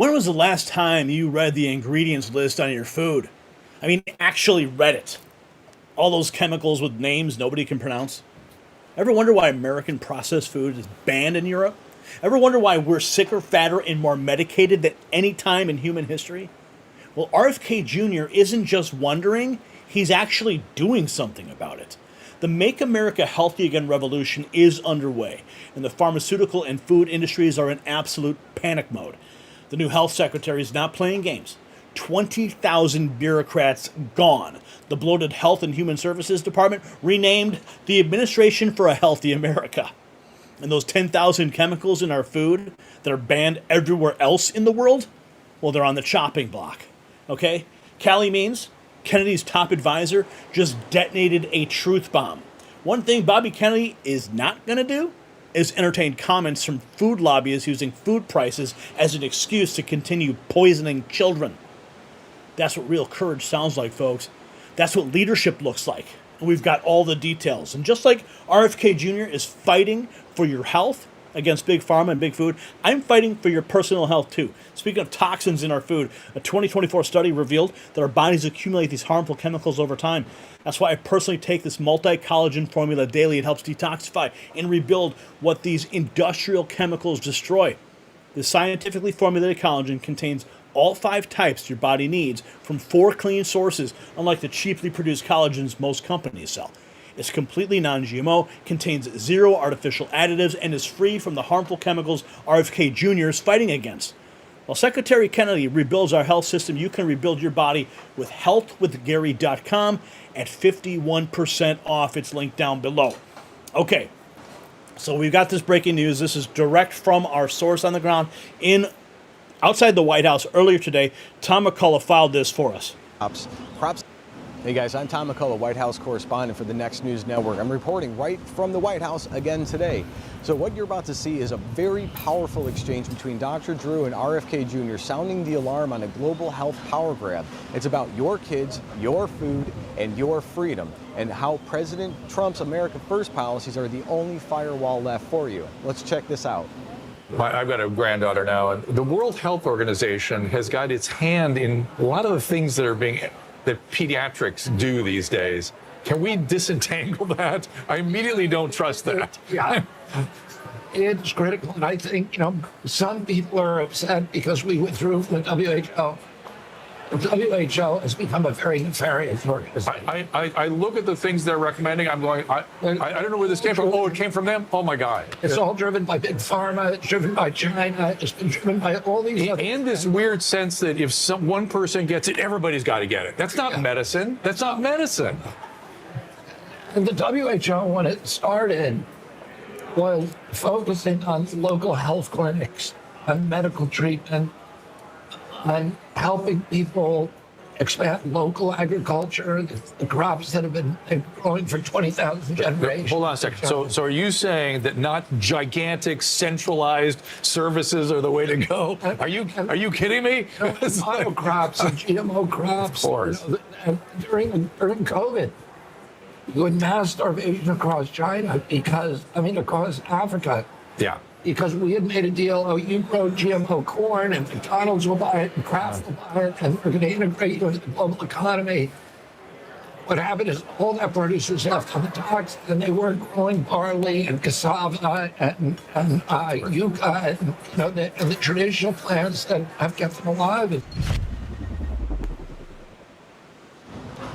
When was the last time you read the ingredients list on your food? I mean, actually read it. All those chemicals with names nobody can pronounce. Ever wonder why American processed food is banned in Europe? Ever wonder why we're sicker, fatter, and more medicated than any time in human history? Well, RFK Jr. isn't just wondering, he's actually doing something about it. The Make America Healthy Again revolution is underway, and the pharmaceutical and food industries are in absolute panic mode. The new health secretary is not playing games. 20,000 bureaucrats gone. The bloated Health and Human Services Department renamed the Administration for a Healthy America. And those 10,000 chemicals in our food that are banned everywhere else in the world, well, they're on the chopping block. Okay? Callie Means, Kennedy's top advisor, just detonated a truth bomb. One thing Bobby Kennedy is not going to do is entertain comments from food lobbyists using food prices as an excuse to continue poisoning children. That's what real courage sounds like, folks. That's what leadership looks like. And we've got all the details. And just like RFK Jr. is fighting for your health against Big Pharma and Big Food, I'm fighting for your personal health too. Speaking of toxins in our food, a 2024 study revealed that our bodies accumulate these harmful chemicals over time. That's why I personally take this multi-collagen formula daily. It helps detoxify and rebuild what these industrial chemicals destroy. The scientifically formulated collagen contains all 5 types your body needs from 4 clean sources, unlike the cheaply produced collagens most companies sell. It's completely non-GMO, contains 0 artificial additives, and is free from the harmful chemicals RFK Jr. is fighting against. While Secretary Kennedy rebuilds our health system, you can rebuild your body with healthwithgary.com at 51% off. It's linked down below. Okay, so we've got this breaking news. This is direct from our source on the ground outside the White House earlier today. Tom McCullough filed this for us. Props. Hey guys, I'm Tom McCullough, White House correspondent for the Next News Network. I'm reporting right from the White House again today. So what you're about to see is a very powerful exchange between Dr. Drew and RFK Jr. sounding the alarm on a global health power grab. It's about your kids, your food, and your freedom, and how President Trump's America First policies are the only firewall left for you. Let's check this out. I've got a granddaughter now, and the World Health Organization has got its hand in a lot of the things that pediatrics do these days. Can we disentangle that? I immediately don't trust that. Yeah, it's critical, and I think, some people are upset because we withdrew from the WHO. The WHO has become a very nefarious organization. I look at the things they're recommending. I'm going, I don't know where this came from. Oh, it came from them? Oh, my God. It's all driven by Big Pharma. It's driven by China. It's been driven by all these other... And this weird sense that if one person gets it, everybody's got to get it. That's not medicine. That's not medicine. And the WHO, when it started, was focusing on local health clinics and medical treatment and helping people expand local agriculture, the crops that have been growing for 20,000 generations. Hold on a second. So are you saying that not gigantic centralized services are the way to go? Are you kidding me? Monocrops and GMO crops. Of course. During COVID, you had mass starvation across China across Africa. Yeah. Because we had made a deal, you grow GMO corn and McDonald's will buy it and Kraft will buy it and we're going to integrate you into the global economy. What happened is all that produce was left on the docks and they weren't growing barley and cassava and yucca and the traditional plants that have kept them alive.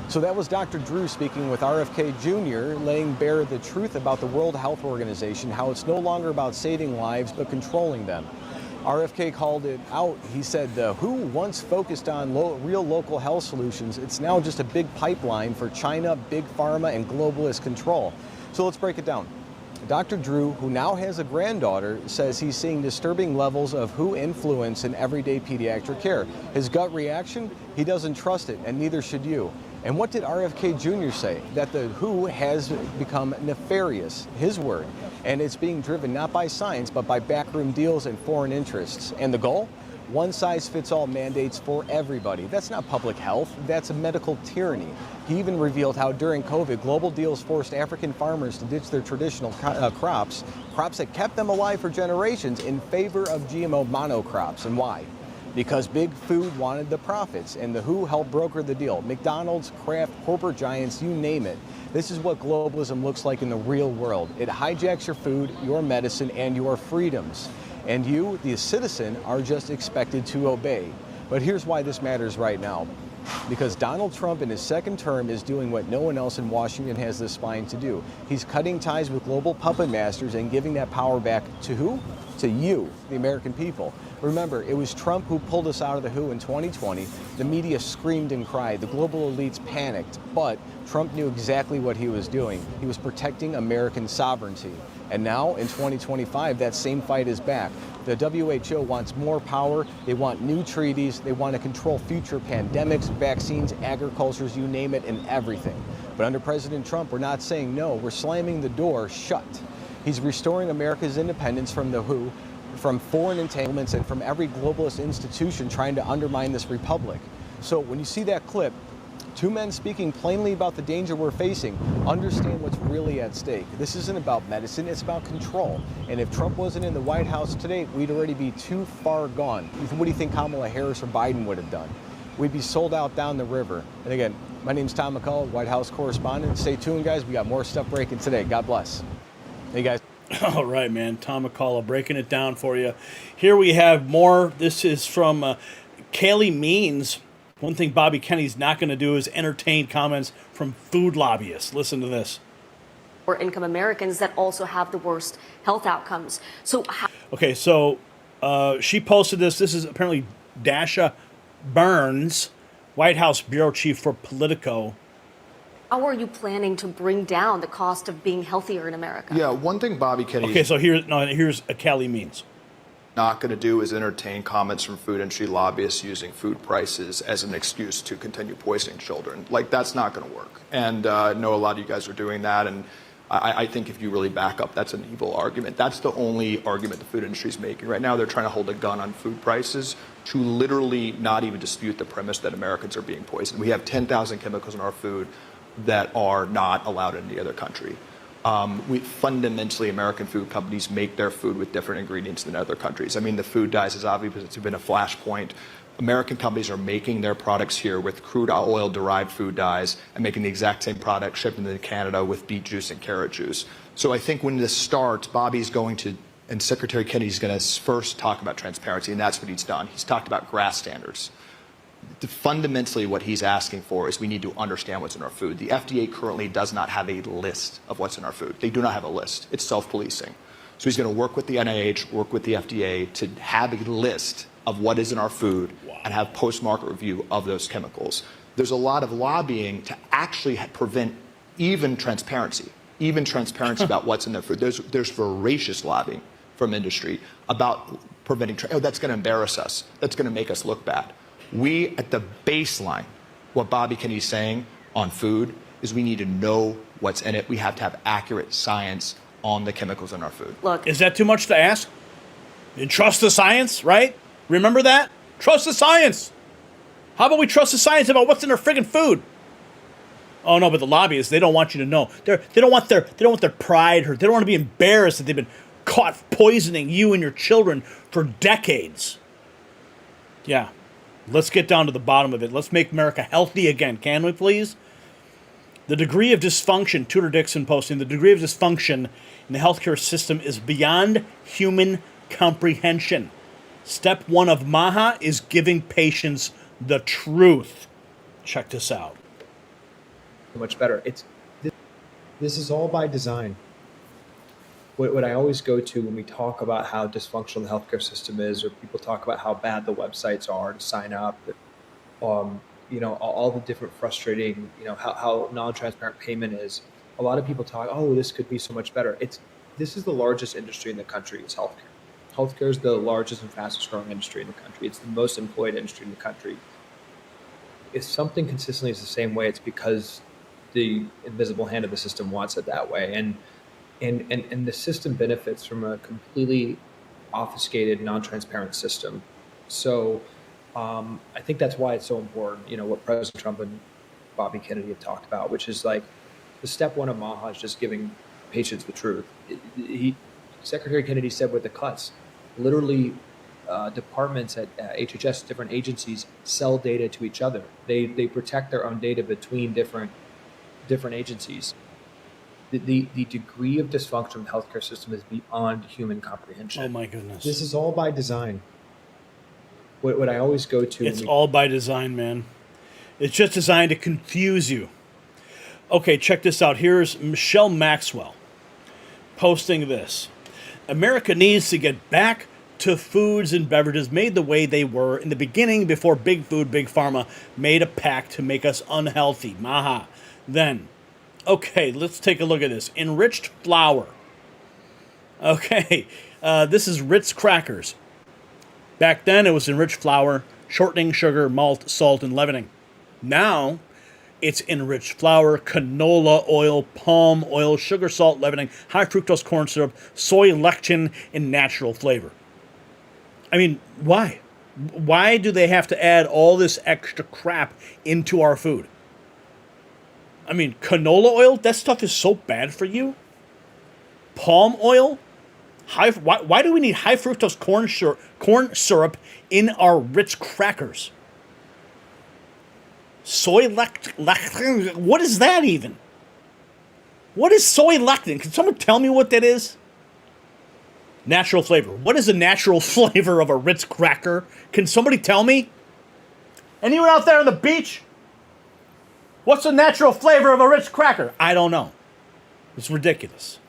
So that was Dr. Drew speaking with RFK Jr., laying bare the truth about the World Health Organization, how it's no longer about saving lives, but controlling them. RFK called it out. He said the WHO once focused on real local health solutions. It's now just a big pipeline for China, Big Pharma, and globalist control. So let's break it down. Dr. Drew, who now has a granddaughter, says he's seeing disturbing levels of WHO influence in everyday pediatric care. His gut reaction? He doesn't trust it, and neither should you. And what did RFK Jr. say? That the WHO has become nefarious, his word, and it's being driven not by science, but by backroom deals and foreign interests. And the goal? One-size-fits-all mandates for everybody. That's not public health, that's a medical tyranny. He even revealed how during COVID, global deals forced African farmers to ditch their traditional crops that kept them alive for generations in favor of GMO monocrops. And why? because big food wanted the profits, and the WHO helped broker the deal. McDonald's, Kraft, corporate giants, you name it. This is what globalism looks like in the real world. It hijacks your food, your medicine, and your freedoms. And you, the citizen, are just expected to obey. But here's why this matters right now. Because Donald Trump in his second term is doing what no one else in Washington has the spine to do. He's cutting ties with global puppet masters and giving that power back to who? To you, the American people. Remember, it was Trump who pulled us out of the WHO in 2020. The media screamed and cried. The global elites panicked. But Trump knew exactly what he was doing. He was protecting American sovereignty. And now, in 2025, that same fight is back. The WHO wants more power. They want new treaties. They want to control future pandemics, vaccines, agricultures, you name it, and everything. But under President Trump, we're not saying no. We're slamming the door shut. He's restoring America's independence from the WHO, from foreign entanglements, and from every globalist institution trying to undermine this republic. So when you see that clip, two men speaking plainly about the danger we're facing, understand what's really at stake. This isn't about medicine, it's about control. And if Trump wasn't in the White House today, we'd already be too far gone. What do you think Kamala Harris or Biden would have done? We'd be sold out down the river. And again, my name's Tom McCullough, White House correspondent. Stay tuned, guys. We got more stuff breaking today. God bless. Hey, guys. All right, man. Tom McCullough breaking it down for you. Here we have more. This is from Kaylee Means. One thing Bobby Kennedy's not going to do is entertain comments from food lobbyists. Listen to this. Or income Americans that also have the worst health outcomes. So, okay, so she posted this. This is apparently Dasha Burns, White House bureau chief for Politico. how are you planning to bring down the cost of being healthier in America? Yeah, one thing Bobby Kennedy Okay, so here's a Kelly Means. not going to do is entertain comments from food industry lobbyists using food prices as an excuse to continue poisoning children. Like, that's not going to work. And I know a lot of you guys are doing that, and I think if you really back up, that's an evil argument. That's the only argument the food industry is making. Right now, they're trying to hold a gun on food prices to literally not even dispute the premise that Americans are being poisoned. We have 10,000 chemicals in our food that are not allowed in any other country. Fundamentally, American food companies make their food with different ingredients than other countries. I mean, the food dyes is obvious because it's been a flashpoint. American companies are making their products here with crude oil-derived food dyes and making the exact same product shipped into Canada with beet juice and carrot juice. So I think when this starts, Bobby's going to, and Secretary Kennedy's going to first talk about transparency, and that's what he's done. He's talked about GRAS standards. Fundamentally, what he's asking for is we need to understand what's in our food. The FDA currently does not have a list of what's in our food. They do not have a list. It's self-policing. So he's going to work with the NIH, work with the FDA to have a list of what is in our food and have post-market review of those chemicals. There's a lot of lobbying to actually prevent even transparency about what's in their food. There's voracious lobbying from industry about preventing, that's going to embarrass us. That's going to make us look bad. We, at the baseline, what Bobby Kennedy's saying on food is we need to know what's in it. We have to have accurate science on the chemicals in our food. Look, Is that too much to ask? And trust the science, right? Remember that? Trust the science. How about we trust the science about what's in their friggin' food? Oh no, but the lobbyists, they don't want you to know. They don't want their pride hurt. They don't want to be embarrassed that they've been caught poisoning you and your children for decades. Yeah. Let's get down to the bottom of it. Let's make America healthy again, can we please? The degree of dysfunction, Tudor Dixon posting, the degree of dysfunction in the healthcare system is beyond human comprehension. Step 1 of MAHA is giving patients the truth. Check this out. Much better. This is all by design. What I always go to when we talk about how dysfunctional the healthcare system is, or people talk about how bad the websites are to sign up, all the different frustrating, how non-transparent payment is. A lot of people talk, oh, this could be so much better. This is the largest industry in the country, is healthcare. Healthcare is the largest and fastest growing industry in the country. It's the most employed industry in the country. If something consistently is the same way, it's because the invisible hand of the system wants it that way. And the system benefits from a completely obfuscated, non-transparent system. So I think that's why it's so important, what President Trump and Bobby Kennedy have talked about, which is like the step 1 of MAHA is just giving patients the truth. Secretary Kennedy said with the cuts, literally departments at HHS, different agencies, sell data to each other. They protect their own data between different agencies. The degree of dysfunction of the healthcare system is beyond human comprehension. Oh my goodness. This is all by design. What I always go to. It's all by design, man. It's just designed to confuse you. Okay, check this out. Here's Michelle Maxwell posting this. America needs to get back to foods and beverages made the way they were in the beginning before Big Food, Big Pharma made a pact to make us unhealthy. MAHA. Then, okay, let's take a look at this. Enriched flour. Okay, this is Ritz crackers. Back then, it was enriched flour, shortening, sugar, malt, salt, and leavening. Now, it's enriched flour, canola oil, palm oil, sugar, salt, leavening, high fructose corn syrup, soy lecithin, and natural flavor. I mean, why? Why do they have to add all this extra crap into our food? I mean, canola oil, that stuff is so bad for you. Palm oil? Why do we need high fructose corn syrup in our Ritz crackers? Soy lecithin? What is that even? What is soy lecithin? Can someone tell me what that is? Natural flavor. What is the natural flavor of a Ritz cracker? Can somebody tell me? Anyone out there on the beach? What's the natural flavor of a Ritz cracker? I don't know. It's ridiculous.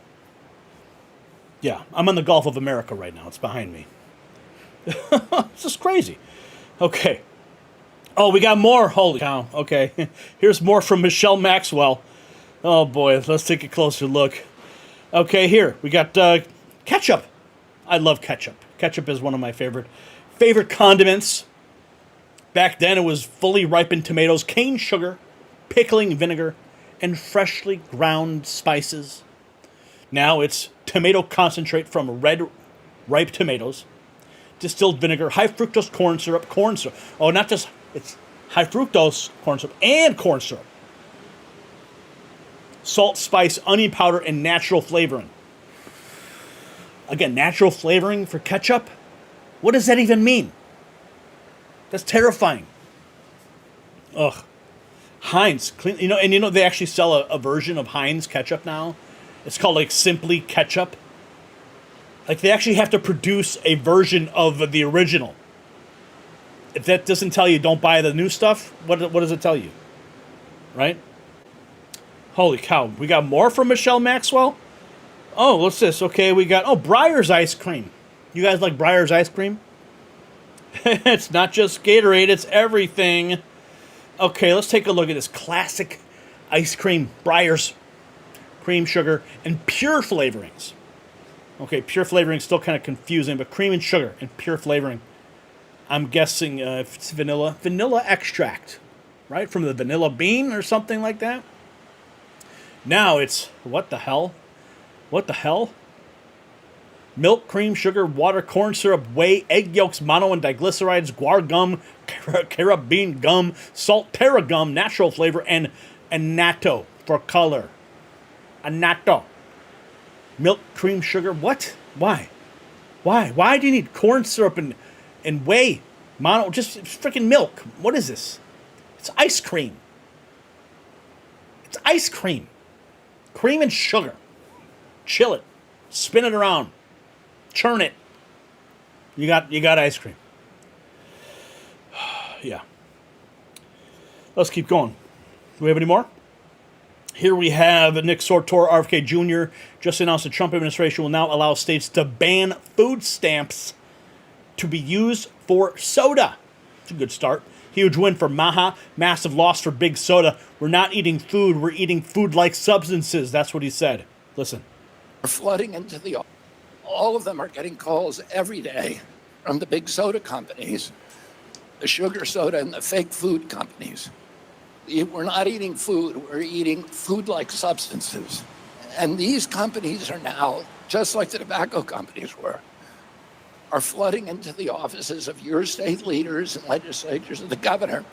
Yeah, I'm on the Gulf of America right now. It's behind me. This is crazy. Okay. Oh, we got more. Holy cow. Okay. Here's more from Michelle Maxwell. Oh, boy. Let's take a closer look. Okay, here. We got ketchup. I love ketchup. Ketchup is one of my favorite condiments. Back then, it was fully ripened tomatoes, cane sugar, pickling vinegar, and freshly ground spices. Now it's tomato concentrate from red, ripe tomatoes, distilled vinegar, high fructose corn syrup. Oh, not just, it's high fructose corn syrup and corn syrup. Salt, spice, onion powder, and natural flavoring. Again, natural flavoring for ketchup? What does that even mean? That's terrifying. Ugh. Heinz, clean, they actually sell a version of Heinz ketchup now. It's called like Simply Ketchup. Like they actually have to produce a version of the original. If that doesn't tell you don't buy the new stuff, what does it tell you? Right? Holy cow. We got more from Michelle Maxwell? Oh, what's this? Okay, we got, Breyer's ice cream. You guys like Breyer's ice cream? It's not just Gatorade, it's everything. Okay, let's take a look at this classic ice cream. Breyer's. Cream, sugar, and pure flavorings. Okay, pure flavoring is still kind of confusing, but cream and sugar and pure flavoring. I'm guessing if it's vanilla extract, right? From the vanilla bean or something like that. Now it's, what the hell? Milk, cream, sugar, water, corn syrup, whey, egg yolks, mono and diglycerides, guar gum, carob bean gum, salt, terra gum, natural flavor, and annatto for color. Annatto. Milk, cream, sugar. What? Why? Why do you need corn syrup and whey? Mono, just freaking milk. What is this? It's ice cream. It's ice cream. Cream and sugar. Chill it. Spin it around. Churn it. You got ice cream. Yeah. Let's keep going. Do we have any more? Here we have Nick Sortor, RFK Jr. just announced the Trump administration will now allow states to ban food stamps to be used for soda. It's a good start. Huge win for MAHA, massive loss for Big Soda. We're not eating food, we're eating food-like substances. That's what he said. Listen. We're flooding into the... All of them are getting calls every day from the big soda companies, the sugar soda and the fake food companies. We're not eating food, we're eating food-like substances. And these companies are now, just like the tobacco companies were, are flooding into the offices of your state leaders and legislators and the governor,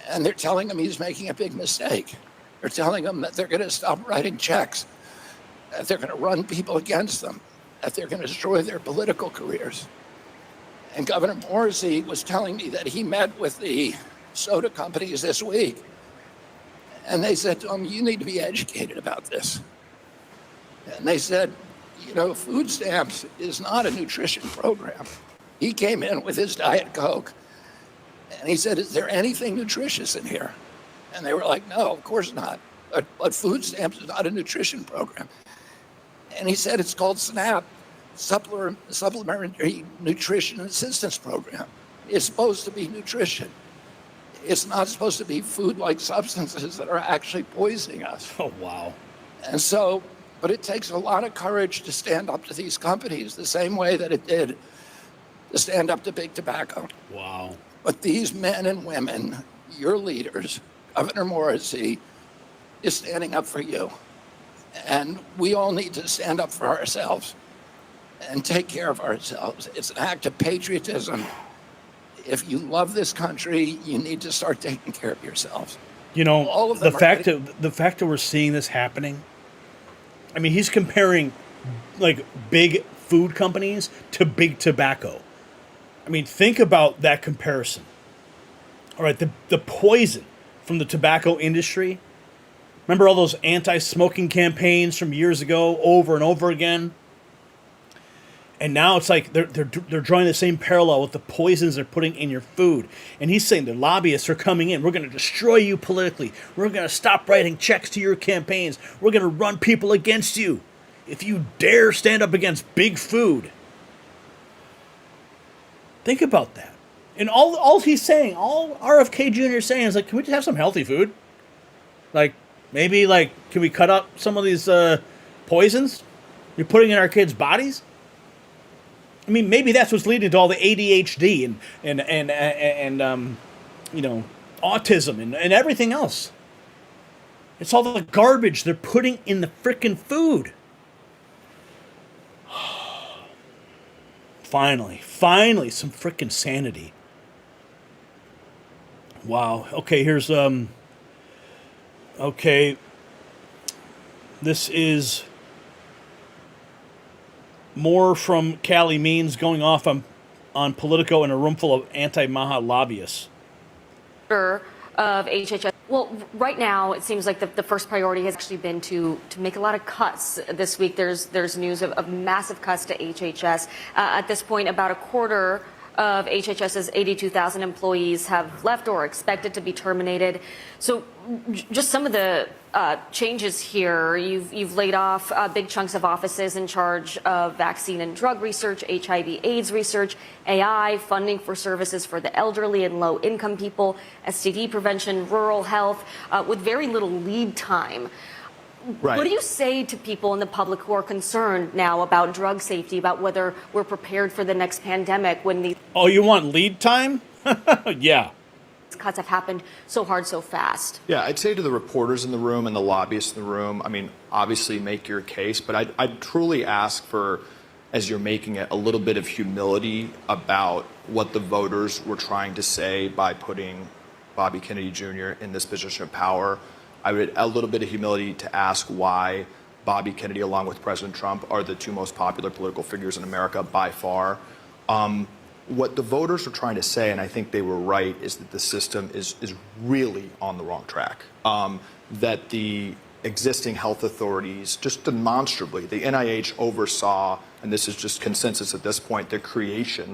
and they're telling him he's making a big mistake. They're telling him that they're going to stop writing checks, that they're going to run people against them, that they're going to destroy their political careers. And Governor Morrissey was telling me that he met with the soda companies this week. And they said to him, you need to be educated about this. And they said, you know, food stamps is not a nutrition program. He came in with his Diet Coke and he said, is there anything nutritious in here? And they were like, no, of course not. But food stamps is not a nutrition program. And he said, it's called SNAP, Supplementary Nutrition Assistance Program. It's supposed to be nutrition. It's not supposed to be food-like substances that are actually poisoning us. Oh, wow. And so, but it takes a lot of courage to stand up to these companies the same way that it did to stand up to big tobacco. Wow. But these men and women, your leaders, Governor Morrissey, is standing up for you. And we all need to stand up for ourselves and take care of ourselves. It's an act of patriotism. If you love this country, you need to start taking care of yourselves. You know, All of the them fact that we're seeing this happening, I mean, he's comparing like big food companies to big tobacco. I mean, think about that comparison. All right, the poison from the tobacco industry. Remember all those anti-smoking campaigns from years ago, over and over again? And now it's like they're drawing the same parallel with the poisons they're putting in your food. And he's saying the lobbyists are coming in. We're going to destroy you politically. We're going to stop writing checks to your campaigns. We're going to run people against you if you dare stand up against big food. Think about that. And all he's saying, all RFK Jr. is saying is like, can we just have some healthy food? Like, maybe, like, can we cut out some of these poisons you're putting in our kids' bodies? I mean, maybe that's what's leading to all the ADHD and you know, autism and everything else. It's all the garbage they're putting in the frickin' food. Finally, some frickin' sanity. Wow. Okay, here's okay. This is more from Callie Means going off on Politico in a room full of anti-MAHA lobbyists. Of HHS. Well, right now it seems like the first priority has actually been to make a lot of cuts this week. There's news of massive cuts to HHS. At this point, about a quarter of HHS's 82,000 employees have left or are expected to be terminated. So just some of the changes here. You've laid off big chunks of offices in charge of vaccine and drug research, HIV/AIDS research, AI, funding for services for the elderly and low-income people, STD prevention, rural health, with very little lead time. Right. What do you say to people in the public who are concerned now about drug safety, about whether we're prepared for the next pandemic when these Oh, you want lead time? Yeah. cuts have happened so hard, so fast? Yeah, I'd say to the reporters in the room and the lobbyists in the room, I mean, obviously make your case, but I'd truly ask for, as you're making it, a little bit of humility about what the voters were trying to say by putting Bobby Kennedy Jr. in this position of power. I would a little bit of humility to ask why Bobby Kennedy, along with President Trump, are the two most popular political figures in America by far. What the voters were trying to say, and I think they were right, is that the system is really on the wrong track. That the existing health authorities, just demonstrably, the NIH oversaw, and this is just consensus at this point, the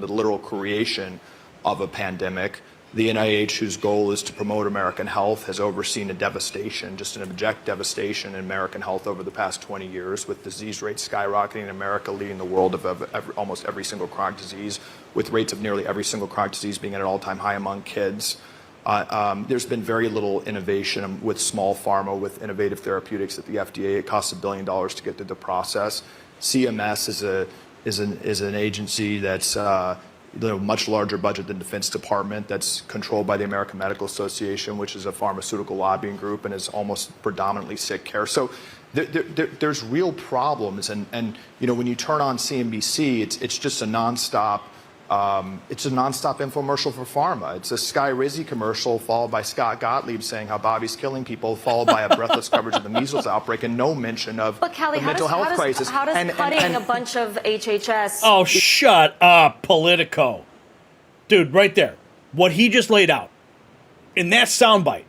literal creation of a pandemic. The NIH, whose goal is to promote American health, has overseen a devastation, just an abject devastation in American health over the past 20 years, with disease rates skyrocketing in America, leading the world of almost every single chronic disease, with rates of nearly every single chronic disease being at an all-time high among kids. There's been very little innovation with small pharma, with innovative therapeutics at the FDA. It costs $1 billion to get through the process. CMS is an agency that's much larger budget than Defense Department, that's controlled by the American Medical Association, which is a pharmaceutical lobbying group and is almost predominantly sick care. So there's real problems, and when you turn on CNBC, it's just a nonstop. It's a nonstop infomercial for pharma. It's a Sky Rizzy commercial followed by Scott Gottlieb saying how Bobby's killing people, followed by a breathless coverage of the measles outbreak and no mention of But Callie, the mental health crisis. How does cutting a bunch of HHS? Oh, shut up, Politico. Dude, right there. What he just laid out in that soundbite.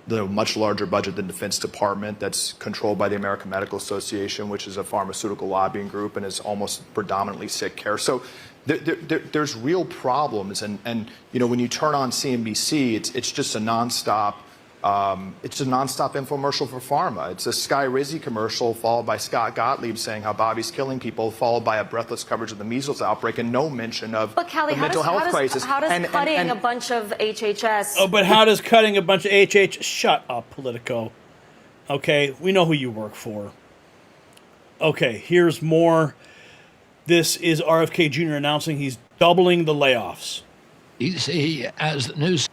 The much larger budget than Defense Department that's controlled by the American Medical Association, which is a pharmaceutical lobbying group and is almost predominantly sick care. So there's real problems. And you know, when you turn on CNBC, it's just a nonstop. It's a nonstop infomercial for pharma. It's a Sky Rizzy commercial followed by Scott Gottlieb saying how Bobby's killing people, followed by a breathless coverage of the measles outbreak and no mention of But Callie, the mental health crisis. How does cutting a bunch of HHS? Oh, but how does cutting a bunch of HH? Shut up, Politico. Okay, we know who you work for. Okay, here's more. This is RFK Jr. announcing he's doubling the layoffs. DC as the news.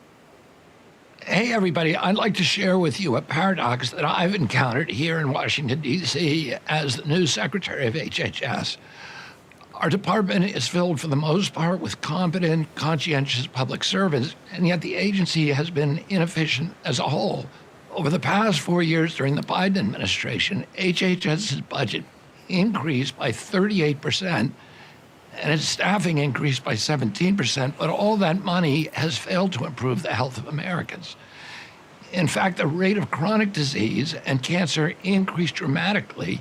Hey, everybody, I'd like to share with you a paradox that I've encountered here in Washington, D.C. as the new secretary of HHS. Our department is filled for the most part with competent, conscientious public servants, and yet the agency has been inefficient as a whole. Over the past 4 years during the Biden administration, HHS's budget increased by 38%, and its staffing increased by 17%, but all that money has failed to improve the health of Americans. In fact, the rate of chronic disease and cancer increased dramatically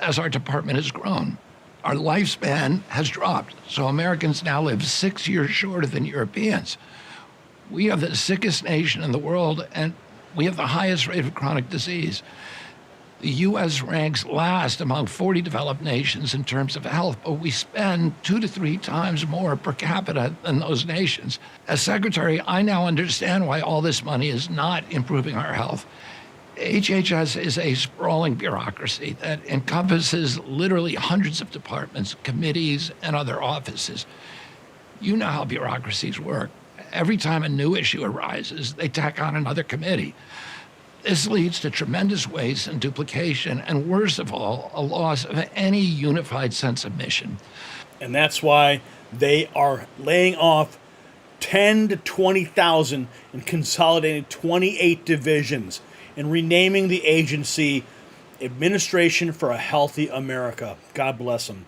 as our department has grown. Our lifespan has dropped, so Americans now live 6 years shorter than Europeans. We have the sickest nation in the world, and we have the highest rate of chronic disease. The U.S. ranks last among 40 developed nations in terms of health, but we spend 2 to 3 times more per capita than those nations. As secretary, I now understand why all this money is not improving our health. HHS is a sprawling bureaucracy that encompasses literally hundreds of departments, committees, and other offices. You know how bureaucracies work. Every time a new issue arises, they tack on another committee. This leads to tremendous waste and duplication, and worst of all, a loss of any unified sense of mission. And that's why they are laying off 10 to 20,000 and consolidating 28 divisions and renaming the agency Administration for a Healthy America. God bless them.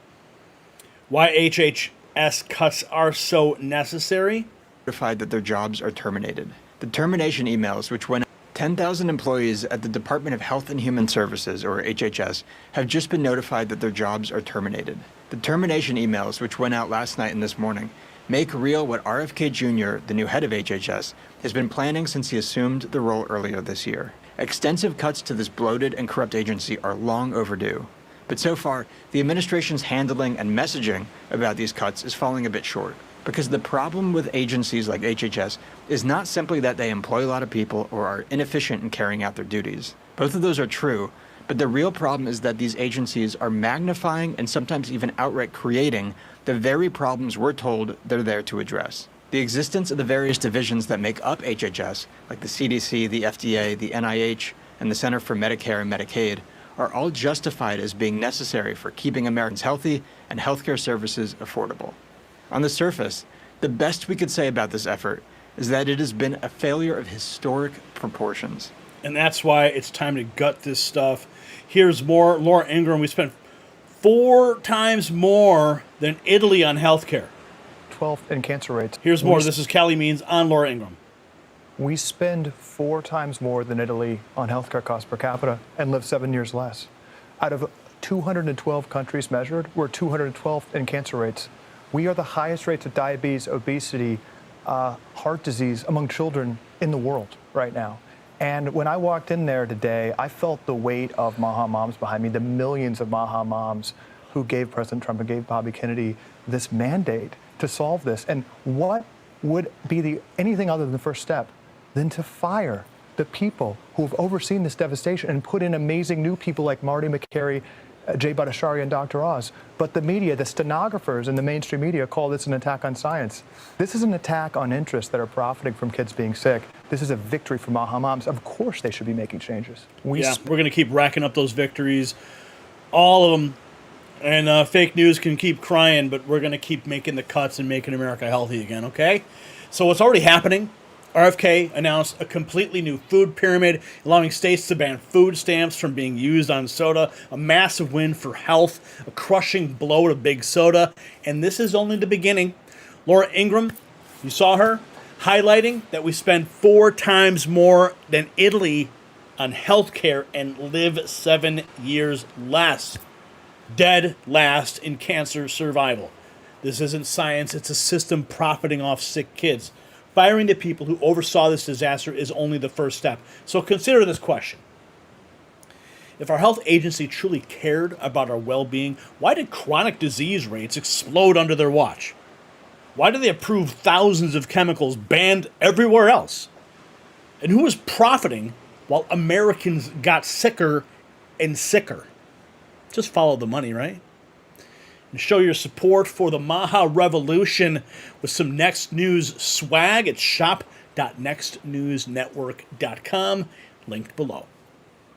Why HHS cuts are so necessary? Notified that their jobs are terminated. The termination emails, which went 10,000 employees at the Department of Health and Human Services, or HHS, have just been notified that their jobs are terminated. The termination emails, which went out last night and this morning, make real what RFK Jr., the new head of HHS, has been planning since he assumed the role earlier this year. Extensive cuts to this bloated and corrupt agency are long overdue. But so far, the administration's handling and messaging about these cuts is falling a bit short. Because the problem with agencies like HHS is not simply that they employ a lot of people or are inefficient in carrying out their duties. Both of those are true, but the real problem is that these agencies are magnifying and sometimes even outright creating the very problems we're told they're there to address. The existence of the various divisions that make up HHS, like the CDC, the FDA, the NIH, and the Center for Medicare and Medicaid, are all justified as being necessary for keeping Americans healthy and healthcare services affordable. On the surface, the best we could say about this effort is that it has been a failure of historic proportions. And that's why it's time to gut this stuff. Here's more. Laura Ingraham, we spent 4 times more than Italy on healthcare. 12th in cancer rates. Here's more. This is Callie Means on Laura Ingraham. We spend 4 times more than Italy on healthcare costs per capita and live 7 years less. Out of 212 countries measured, we're 212th in cancer rates. We are the highest rates of diabetes, obesity, heart disease among children in the world right now. And when I walked in there today, I felt the weight of MAHA moms behind me, the millions of MAHA moms who gave President Trump and gave Bobby Kennedy this mandate to solve this. And what would be anything other than the first step than to fire the people who have overseen this devastation and put in amazing new people like Marty McCary, Jay Bhattacharya, and Dr. Oz. But the media, the stenographers in the mainstream media, call this an attack on science. This is an attack on interests that are profiting from kids being sick. This is a victory for MAHA moms. Of course they should be making changes. We're going to keep racking up those victories, all of them. And fake news can keep crying, but we're going to keep making the cuts and making America healthy again, okay? So what's already happening, RFK announced a completely new food pyramid, allowing states to ban food stamps from being used on soda, a massive win for health, a crushing blow to big soda, and this is only the beginning. Laura Ingraham, you saw her, highlighting that we spend 4 times more than Italy on healthcare and live 7 years less. Dead last in cancer survival. This isn't science, it's a system profiting off sick kids. Firing the people who oversaw this disaster is only the first step. So consider this question. If our health agency truly cared about our well-being, why did chronic disease rates explode under their watch? Why did they approve thousands of chemicals banned everywhere else? And who was profiting while Americans got sicker and sicker? Just follow the money, right? And show your support for the MAHA revolution with some Next News swag at shop.nextnewsnetwork.com, linked below.